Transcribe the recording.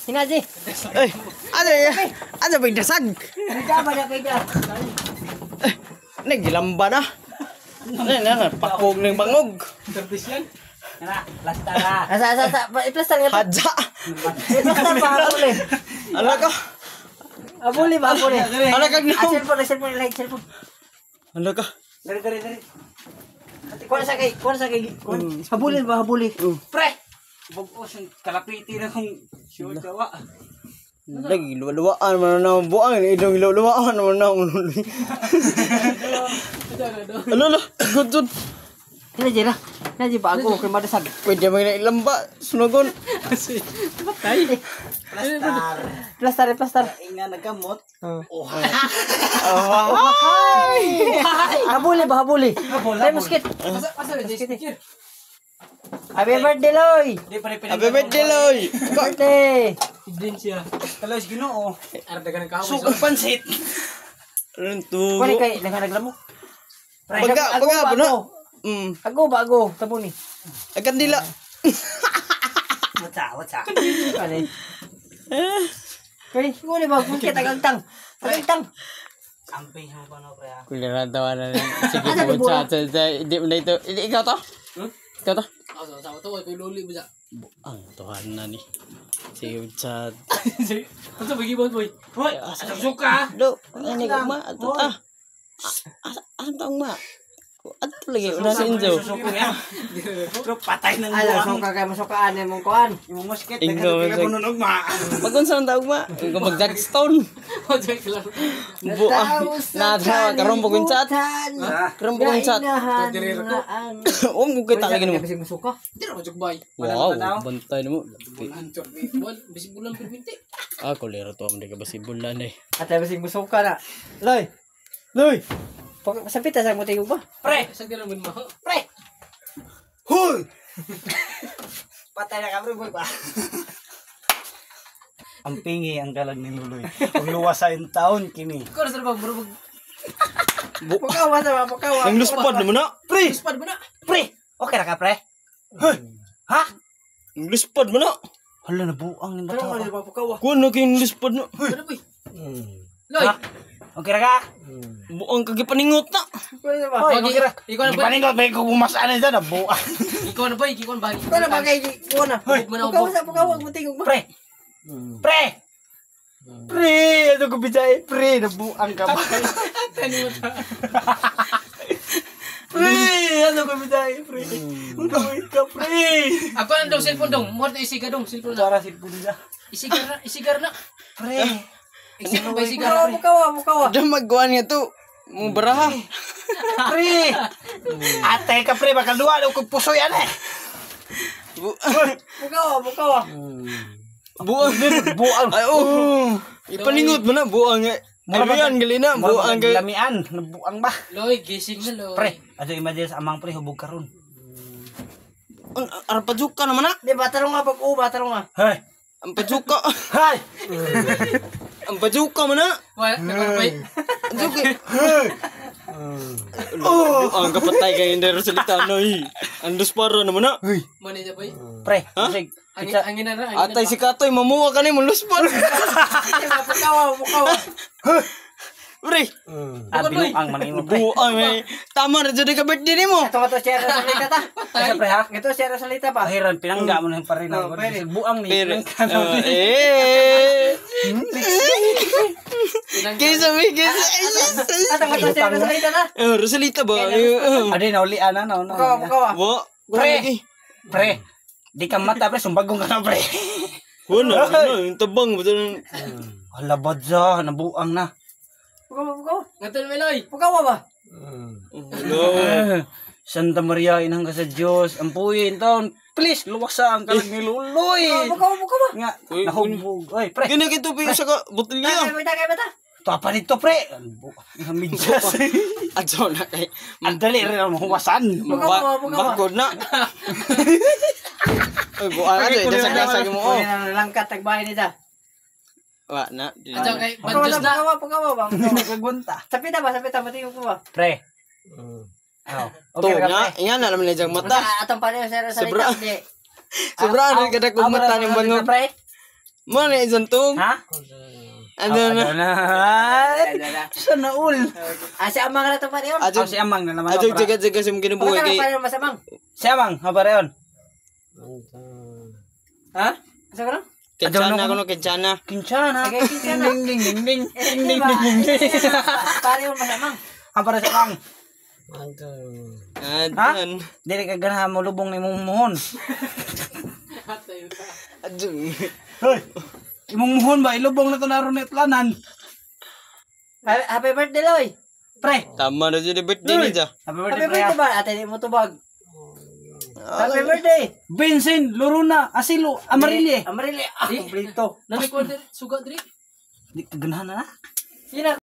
Sinaji. Eh, ada pindasan. Pida ba na pida? Nagilamba na. Pakog ng bangog. Service yan. Asa iplastar nga. Hadza. Iplastar ba habuli? Ala ka. Habuli ba habuli? Ala ka gnaw. Cellphone cellphone. Ala ka. Dari. Kuha sa kay. Habuli ba habuli? Pre! Bugos yung kalapiti na kung sure kawa. Lagi luwa-luwaan man na buang idong luwa-luwaan man na. Ala, gudod. Sinaji ba ako kay madasag. Pwede man na ilamba sunugon. Plastar. Inga nagamot. Habuli ba habuli? Tay musket. Happy birthday Loy. Di pa rin Happy birthday, Loy. Birthday. din siya. Talos Ginoo. Arda ka ng kahoy. Sukang pansit. Ano to? Kuha kay nagreklamo. Baga puno. Ago tabo ni. Agan dila. What's Kani. Kani nguli ba musket agantang. Amping mo pa no pre. Kulira tawanan. Sige po sa hindi mo na ito. Ikaw to? Ikaw to? Sa to ko luli ba. Ang tuhan na ni. Sige chat. Ano ba gibon boy? Hoy, suka. Do, ini ko ma. Antong ma. Ato lagi una sa injo. Susuko niya. Pero patay ng Ala buwang. so kagay masukaan mong kuan. Yung musket Ingo, nagkakaroon ng ugma. Pag-unsa ang tawag ma? Kung mag-Jackstone. Buang. Natra karumbog yung chat. Karumbog yung chat. Kung kita lagi mo. Kasi musuka. Hindi na majugbay. Wow, bantay mo. Antor, bisig bulan perminti. Kulira to ang di ka basibulan eh. At ay basing musuka na. Loy. Sapita sa mo tayo ba? Pre, sa dira mo. Pre. Hoy! Patay na kabro boy pa. Ang pingi ang galag ni Luloy. Kung luwas sa taon kini. Ko sa bang bro. Pakawa. Ang luspad mo na. Pre, spad mo na. Pre, okay ra ka pre? Ha? Ang luspad mo na. Hala na buang ni bata. Kuno kay luspad na. Ano boy? Loy. Okay ra ka? Buang kagipaningot na. Hoy, okay ra. Ikaw na boy. Paningot ba ko bumasana diyan na buang. Ikaw na boy, ikaw na ba? Ikaw na bagay ko na. Pakawa mo tingog ba? Pre. Pre, ano ko bijay? Pre, nabuang ka ba? Pre, ano ko bijay? Pre. Unawi ka, pre. Ako na daw cellphone dong. Muha isigar dong cellphone na. Para silpo niya. Isigar na. Pre. Isigar ba isigar? Mukawa. Ada magwan nga to. Mo baraha. Pre. Atay ka, pre. Baka luwa daw kong puso yan eh. Mukawa. Buang din. Buang. Ay, ipaningot mo na. Buang nga. Lamian gali na. Buang nga. Lamian. Nabuang ba? Loy, gising na Loy. Pre. Ato imagine sa amang pre. Hubog ka ron. Ang pajuka naman na. Di batarong nga batarong nga. Hey. Ang pajuka. Hey. Ang pajuka man na. Boy. Pajuka. Ang kapatay kay hindi salita noy. Ang dusparo naman na. Mani na boy. Pre. Ha? Angin na. Atay si Katoy mamuha ka ni mo luspar. Mukawa. Pre. Abi ang manimo pre. Buang eh. Tama na jud ka birthday nimo. Ito share sa salita ta. Asa pre ha? Ito share sa salita ba? Pahiran pinangga mo na yung parin na. Buang ni. Pero Kesa mi kesa. Ito share sa salita ta. Rosalita ba? Adi na uli ana na. Mukawa. Wa. Pre. Di ka mata pre sumbagong ka na pre. Wala, yung tabang betul. Hala badja nabuang na. Mukawa. Ngaton mi Loy. Mukawa ba? Santa Maria inang ka sa Dios. Ampuyin taon. Please luwasa ang kalag ni Luloy. Mukawa. Nga nahubog. Oy pre. Gina kito pi sa botelya. Kaya bata. Tapa nito pre. Medyas. Adso na kay. Andali rin ang mahuwasan. Bagod na. Oy, buang ato ito sa klasa mo. Langkat tagbay nita. Wa na. Adto kay bandos na. Mukawa ba? Nagkagunta. Sapita matingog ko ba? Pre. To nga, yan na naman lang mata. Atong pa rin sa salita. Sobra. Di. Sobrang kada kumata ng bangog. Pre? Mana isang tong? Ha? Ano na? Sana all. Si Amang na ito pa rin. Ato Si Amang na naman. ato jaga-jaga sa mga kinabuhi kay. Paano mas Amang? Si Amang, habareon. Ha? Asa ka lang? Kinchana ko no, kinchana. Kinchana. Agay kinchana. Ding ding ding ding. Ding ding ding ding. Paano mas Amang? Habare sa Amang. Adan. Dili ka ganahan mo lubong ni mong muhon. Adun. Hoy. Imong muhon ba ilubong na to naron ni planan. Happy birthday, Loy. Pre. Tama na dyan birthday ni ja. Happy Happy birthday pre. birthday ba? Ate, di mo tubag. Happy birthday. Bensin, Loruna, Asilo, Amarilye. Amarili. Ah, Di. kumplito. Nami ko suga diri. Di ka ganahan na. Sino?